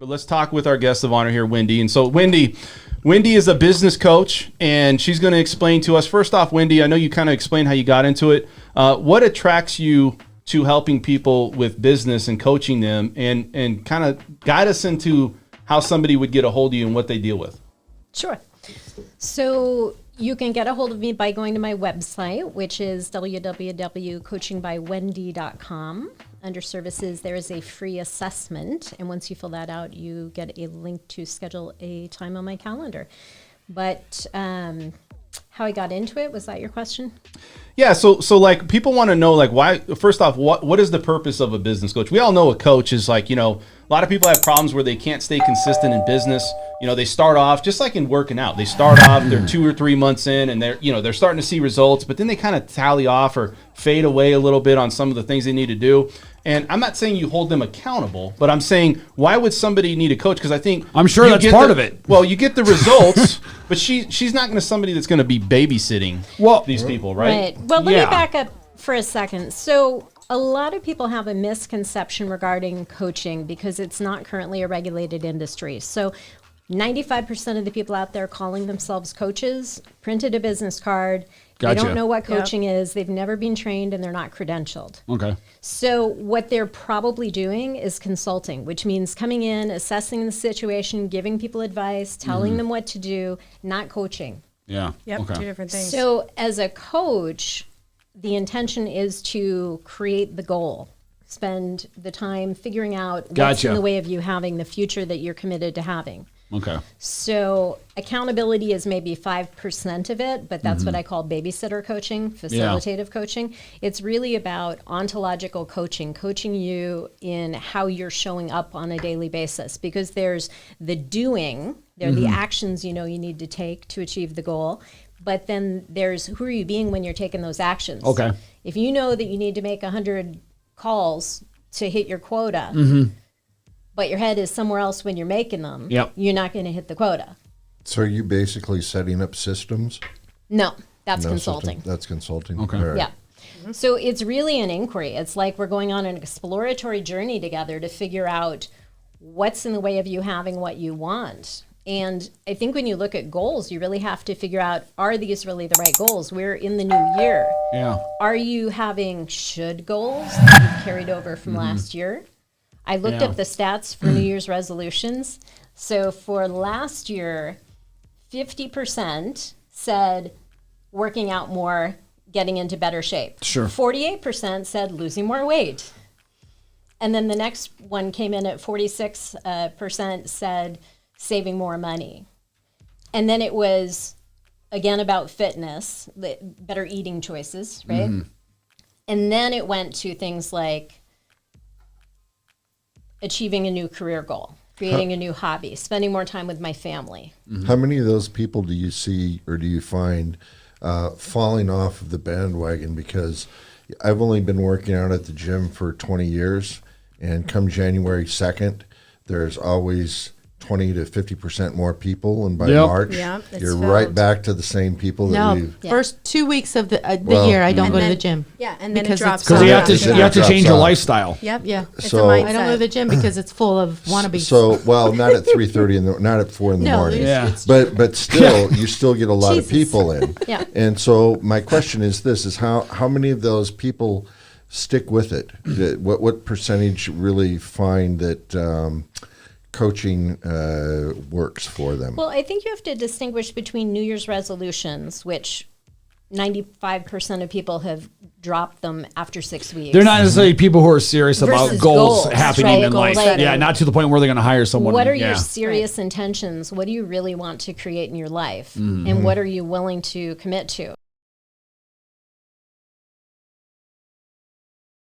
But let's talk with our guest of honor here, Wendy. And so Wendy is a business coach, and she's going to explain to us. First off, Wendy, I know you kind of explained how you got into it. What attracts you to helping people with business and coaching them, and kind of guide us into how somebody would get a hold of you and what they deal with? Sure. So you can get a hold of me by going to my website, which is www.coachingbywendy.com. Under services, there is a free assessment. And once you fill that out, you get a link to schedule a time on my calendar. But how I got into it, was that your question? Yeah, so like people want to know, like, why, first off, what is the purpose of a business coach? We all know a coach is like, you know, a lot of people have problems where they can't stay consistent in business. You know, they start off just like in working out. They start off, they're 2 or 3 months in, and they're starting to see results, but then they kind of tally off or fade away a little bit on some of the things they need to do. And I'm not saying you hold them accountable, but I'm saying, why would somebody need a coach? Because I'm sure that's part of it. Well, you get the results, but she's not going to somebody that's going to be babysitting these people, right? Well, let me back up for a second. So a lot of people have a misconception regarding coaching because it's not currently a regulated industry. So 95% of the people out there calling themselves coaches printed a business card. Gotcha. They don't know what coaching is. They've never been trained, and they're not credentialed. Okay. So what they're probably doing is consulting, which means coming in, assessing the situation, giving people advice, telling them what to do, not coaching. Yeah. Yep. Okay. 2 different things. So as a coach, the intention is to create the goal. Spend the time figuring out what's in the way of you having the future that you're committed to having. Okay. So accountability is maybe 5% of it, but that's what I call babysitter coaching, facilitative coaching. It's really about ontological coaching you in how you're showing up on a daily basis, because there's the doing, there are the actions you need to take to achieve the goal, but then there's who are you being when you're taking those actions. Okay. If you know that you need to make 100 calls to hit your quota, but your head is somewhere else when you're making them, you're not going to hit the quota. So are you basically setting up systems? No, that's consulting. That's consulting. Okay. Right. Yeah. So it's really an inquiry. It's like we're going on an exploratory journey together to figure out what's in the way of you having what you want. And I think when you look at goals, you really have to figure out, are these really the right goals? We're in the new year. Yeah. Are you having should goals that you've carried over from last year? I looked up the stats for New Year's resolutions. So for last year, 50% said working out more, getting into better shape. Sure. 48% said losing more weight. And then the next one came in at 46% said saving more money. And then it was, again, about fitness, better eating choices, right? And then it went to things like achieving a new career goal, creating a new hobby, spending more time with my family. How many of those people do you see or do you find falling off of the bandwagon? Because I've only been working out at the gym for 20 years, and come January 2nd, there's always 20 to 50% more people, and by March, you're right back to the same people that we've... First 2 weeks of the year, I don't go to the gym. Yeah, and then because it drops. Because you have to change your lifestyle. Yep. Yeah. So I don't go to the gym because it's full of wannabes. So, well, not at 3:30 not at 4 in the morning. Yeah. But still, you still get a lot of people in. Yeah. And so my question is this, is how many of those people stick with it? What percentage really find that coaching works for them? Well, I think you have to distinguish between New Year's resolutions, which 95% of people have dropped them after 6 weeks. They're not necessarily people who are serious about Versus goals goals, happening right? in life. Like, Yeah, not to the point where they're going to hire someone. What are your serious intentions? What do you really want to create in your life? And what are you willing to commit to?